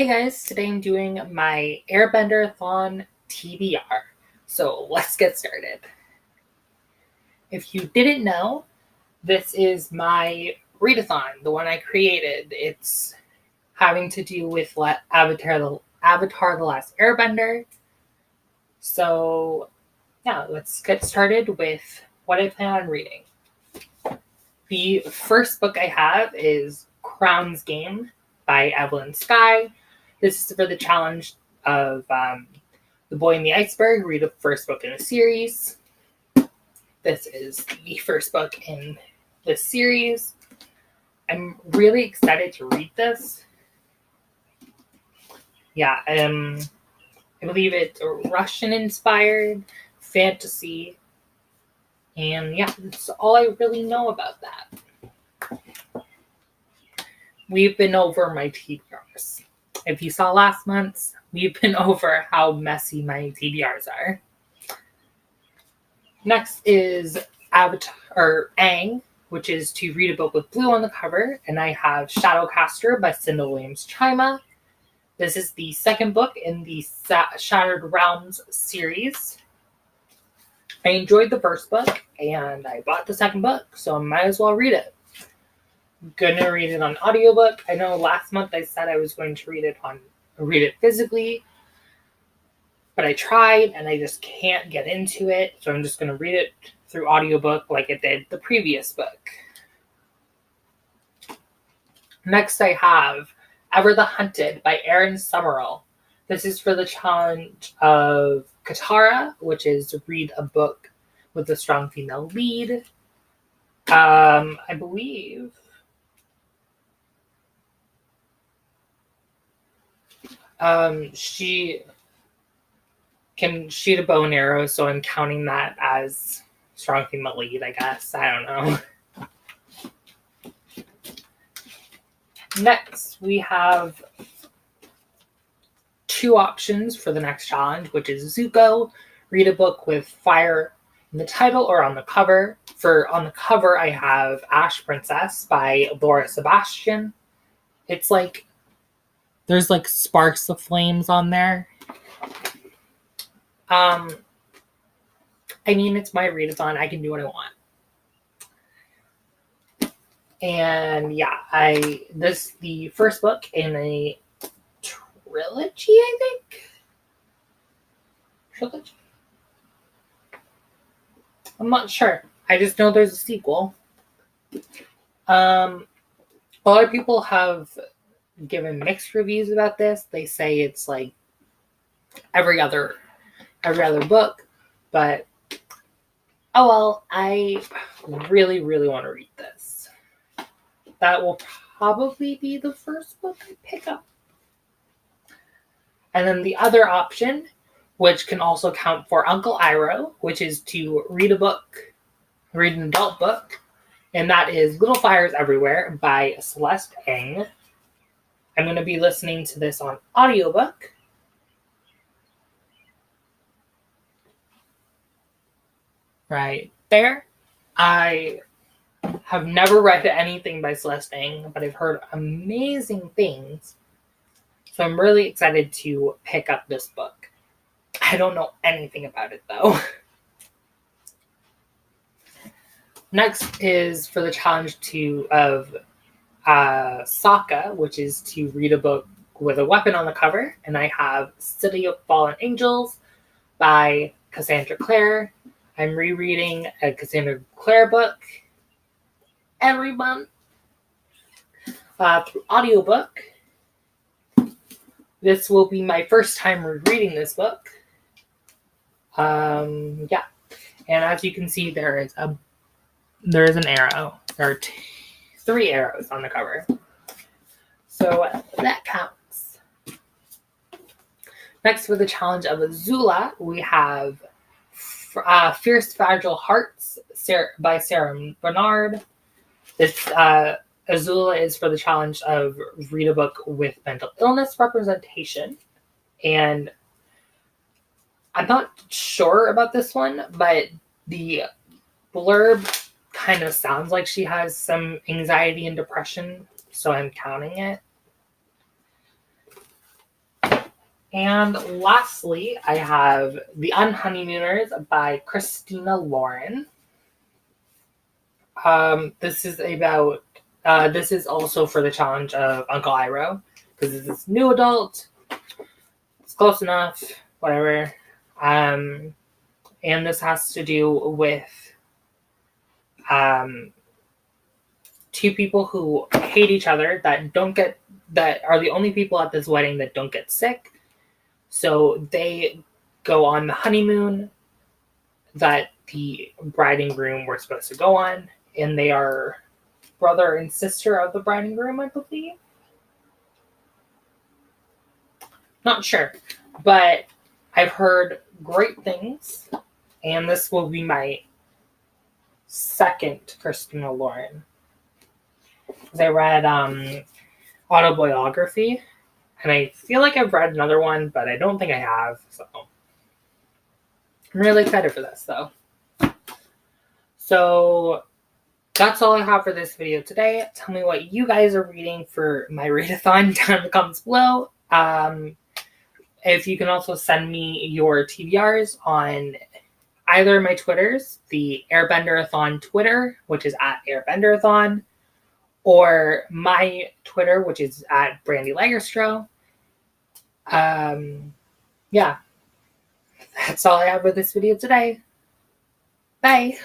Hey guys, today I'm doing my AIrbenderathon TBR. So let's get started. If you didn't know, this is my readathon, the one I created. It's having to do with Avatar the Last Airbender. So yeah, let's get started with what I plan on reading. The first book I have is Crown's Game by Evelyn Skye. This is for the challenge of The Boy in the Iceberg, read the first book in the series. This is the first book in this series. I'm really excited to read this. Yeah, I believe it's Russian-inspired fantasy. And yeah, that's all I really know about that. We've been over my TBRs. If you saw last month's, we've been over how messy my TBRs are. Next is Aang, which is to read a book with blue on the cover, and I have Shadowcaster by Cinda Williams-Chima. This is the second book in the Shattered Realms series. I enjoyed the first book, and I bought the second book, so I might as well read it. I'm gonna read it on audiobook. I know last month I said I was going to read it physically, but I tried and I just can't get into it, so I'm just gonna read it through audiobook like it did the previous book. Next I have Ever the Hunted by Erin Summerall. This is for the challenge of Katara, which is read a book with a strong female lead. I believe she can shoot a bow and arrow, so I'm counting that as strong female lead, I guess. I don't know. Next, we have two options for the next challenge, which is Zuko, read a book with fire in the title or on the cover. On the cover, I have Ash Princess by Laura Sebastian. It's like, there's like sparks of flames on there. I mean, it's my readathon. I can do what I want. And yeah, this is the first book in a trilogy, I think? Trilogy? I'm not sure. I just know there's a sequel. A lot of people have given mixed reviews about this. They say it's like every other book, but oh well, I really, really want to read this. That will probably be the first book I pick up. And then the other option, which can also count for Uncle Iroh, which is to read an adult book, and that is Little Fires Everywhere by Celeste Ng. I'm going to be listening to this on audiobook. Right there. I have never read anything by Celeste Ng, but I've heard amazing things. So I'm really excited to pick up this book. I don't know anything about it, though. Next is for the challenge of Sokka, which is to read a book with a weapon on the cover. And I have City of Fallen Angels by Cassandra Clare. I'm rereading a Cassandra Clare book every month through audiobook. This will be my first time rereading this book. Yeah. And as you can see, there is an arrow. There are three arrows on the cover. So that counts. Next, for the challenge of Azula, we have Fierce Fragile Hearts by Sarah Bernard. This Azula is for the challenge of read a book with mental illness representation. And I'm not sure about this one, but the blurb kind of sounds like she has some anxiety and depression, so I'm counting it. And lastly, I have The Unhoneymooners by Christina Lauren. This is about, this is also for the challenge of Uncle Iroh, because it's this new adult. It's close enough, whatever. And this has to do with two people who hate each other that are the only people at this wedding that don't get sick. So they go on the honeymoon that the bride and groom were supposed to go on, and they are brother and sister of the bride and groom, I believe. Not sure, but I've heard great things, and this will be my second Christina Lauren. I read Autobiography, and I feel like I've read another one, but I don't think I have, so I'm really excited for this, though. So that's all I have for this video today. Tell me what you guys are reading for my readathon down in the comments below. If you can also send me your TBRs on either of my Twitters, the AIrbenderathon Twitter, which is at AIrbenderathon, or my Twitter, which is at Brandy Lagerstro. Yeah, that's all I have for this video today. Bye.